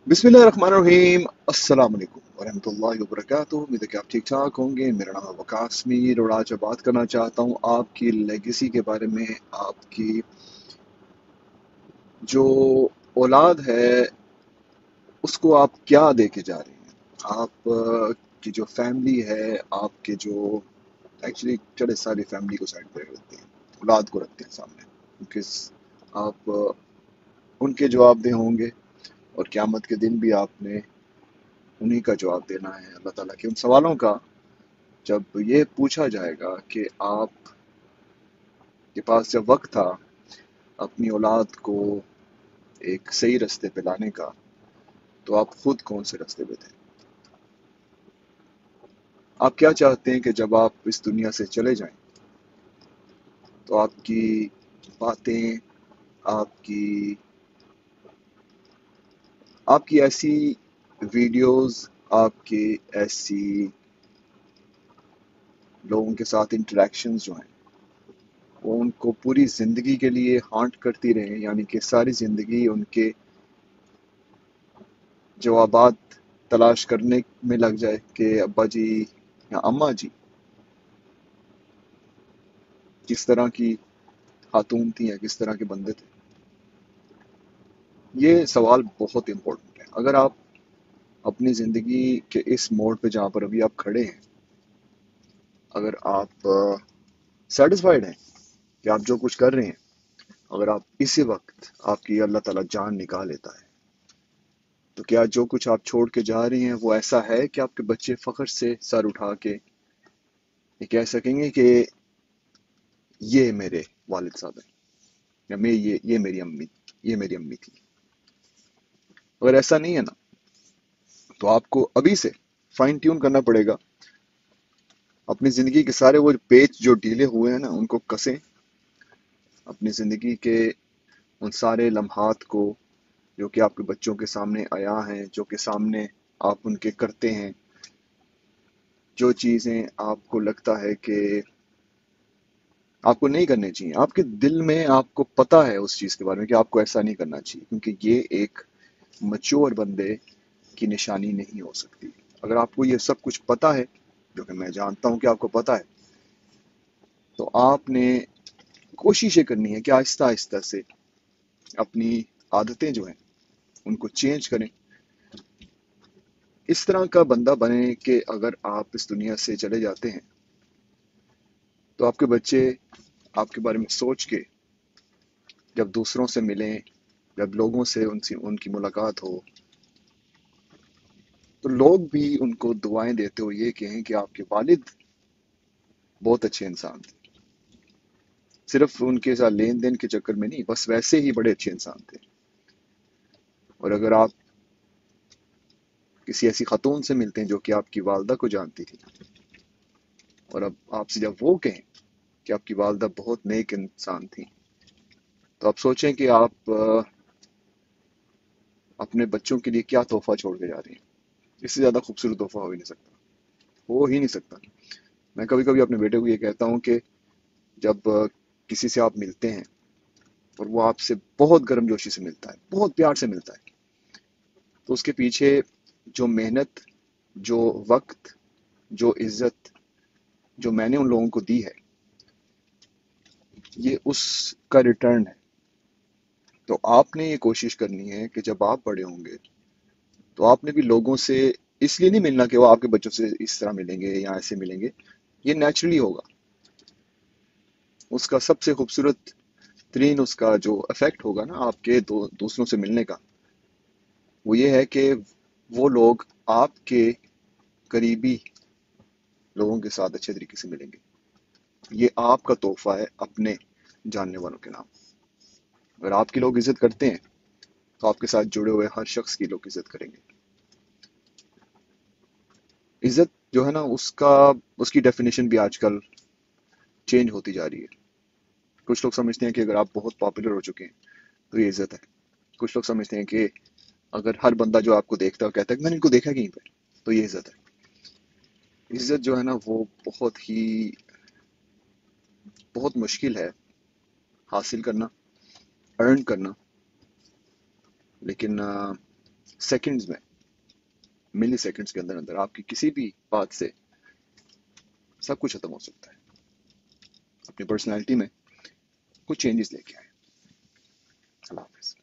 बिस्मिल्लाहिर्रहमानिर्रहीम। अस्सलाम वालेकुम वरहमतुल्लाहि वबरकातुहू। उम्मीद है कि आप ठीक ठाक होंगे। मेरा नाम है वकास मीर और आज मैं बात करना चाहता हूँ आपकी लेगेसी के बारे में। आपकी जो औलाद है उसको आप क्या दे के जा रहे हैं। आप की जो फैमिली है, आपके जो एक्चुअली चले सारी फैमिली को साइड पे रखते हैं, औलाद को रखते हैं सामने, क्योंकि आप उनके जवाबदेह होंगे और क़यामत के दिन भी आपने उन्हीं का जवाब देना है अल्लाह ताला के उन सवालों का। जब ये पूछा जाएगा कि आप के पास जब वक्त था अपनी औलाद को एक सही रास्ते पे लाने का, तो आप खुद कौन से रास्ते पे थे। आप क्या चाहते हैं कि जब आप इस दुनिया से चले जाएं तो आपकी बातें, आपकी आपकी ऐसी वीडियोस, आपकी ऐसी लोगों के साथ इंटरेक्शंस जो हैं वो उनको पूरी ज़िंदगी के लिए हांट करती रहें, यानी कि सारी ज़िंदगी उनके जवाबात तलाश करने में लग जाए कि अब्बा जी या अम्मा जी किस तरह की खातून थी या किस तरह के बंदे थे। ये सवाल बहुत इंपॉर्टेंट है। अगर आप अपनी ज़िंदगी के इस मोड़ पे जहाँ पर अभी आप खड़े हैं, अगर आप सेटिस्फाइड हैं कि आप जो कुछ कर रहे हैं, अगर आप इसी वक्त आपकी अल्लाह ताला जान निकाल लेता है, तो क्या जो कुछ आप छोड़ के जा रही हैं वो ऐसा है कि आपके बच्चे फख्र से सर उठा के ये कह सकेंगे कि ये मेरे वालिद साहब हैं, या मैं ये मेरी अम्मी थी। अगर ऐसा नहीं है ना, तो आपको अभी से फाइन ट्यून करना पड़ेगा। अपनी जिंदगी के सारे वो पेच जो ढीले हुए हैं ना, उनको कसें। अपनी जिंदगी के उन सारे लम्हात को जो कि आपके बच्चों के सामने आया है, जो कि सामने आप उनके करते हैं, जो चीजें आपको लगता है कि आपको नहीं करनी चाहिए, आपके दिल में आपको पता है उस चीज के बारे में कि आपको ऐसा नहीं करना चाहिए, क्योंकि ये एक मच्योर बंदे की निशानी नहीं हो सकती। अगर आपको ये सब कुछ पता है, जो कि मैं जानता हूं कि आपको पता है, तो आपने कोशिश ये करनी है कि आहिस्ता आहिस्ता से अपनी आदतें जो हैं उनको चेंज करें। इस तरह का बंदा बने कि अगर आप इस दुनिया से चले जाते हैं तो आपके बच्चे आपके बारे में सोच के जब दूसरों से मिलें, जब लोगों से उनसे उनकी मुलाकात हो, तो लोग भी उनको दुआएं देते हुए ये कहें कि आपके वालिद बहुत अच्छे इंसान थे। सिर्फ उनके साथ लेन देन के चक्कर में नहीं, बस वैसे ही बड़े अच्छे इंसान थे। और अगर आप किसी ऐसी खातून से मिलते हैं जो कि आपकी वालदा को जानती थी, और अब आपसे जब वो कहें कि आपकी वालदा बहुत नेक इंसान थी, तो आप सोचें कि आप अपने बच्चों के लिए क्या तोहफा छोड़ के जा रहे हैं। इससे ज्यादा खूबसूरत तोहफा हो ही नहीं सकता, हो ही नहीं सकता। मैं कभी कभी अपने बेटे को ये कहता हूँ कि जब किसी से आप मिलते हैं और वो आपसे बहुत गर्मजोशी से मिलता है, बहुत प्यार से मिलता है, तो उसके पीछे जो मेहनत, जो वक्त, जो इज्जत जो मैंने उन लोगों को दी है, ये उसका रिटर्न है। तो आपने ये कोशिश करनी है कि जब आप बड़े होंगे तो आपने भी लोगों से इसलिए नहीं मिलना कि वो आपके बच्चों से इस तरह मिलेंगे या ऐसे मिलेंगे। ये नेचुरली होगा। उसका सबसे खूबसूरत तरीन उसका जो इफेक्ट होगा ना आपके दूसरों से मिलने का, वो ये है कि वो लोग आपके करीबी लोगों के साथ अच्छे तरीके से मिलेंगे। ये आपका तोहफा है अपने जानने वालों के नाम। अगर आपकी लोग इज्जत करते हैं तो आपके साथ जुड़े हुए हर शख्स की लोग इज्जत करेंगे। इज्जत जो है ना, उसका उसकी डेफिनेशन भी आजकल चेंज होती जा रही है। कुछ लोग समझते हैं कि अगर आप बहुत पॉपुलर हो चुके हैं तो ये इज्जत है। कुछ लोग समझते हैं कि अगर हर बंदा जो आपको देखता है वो कहता है कि मैंने इनको देखा कहीं पर, तो ये इज्जत है। इज्जत जो है ना वो बहुत मुश्किल है हासिल करना, अर्न करना। लेकिन سیکنڈز میں، ملی سیکنڈز کے اندر اندر آپ کی کسی بھی بات سے سب کچھ ختم ہو سکتا ہے. اپنی پرسنالٹی میں کچھ چینجز لے کے آئے. اللہ حافظ.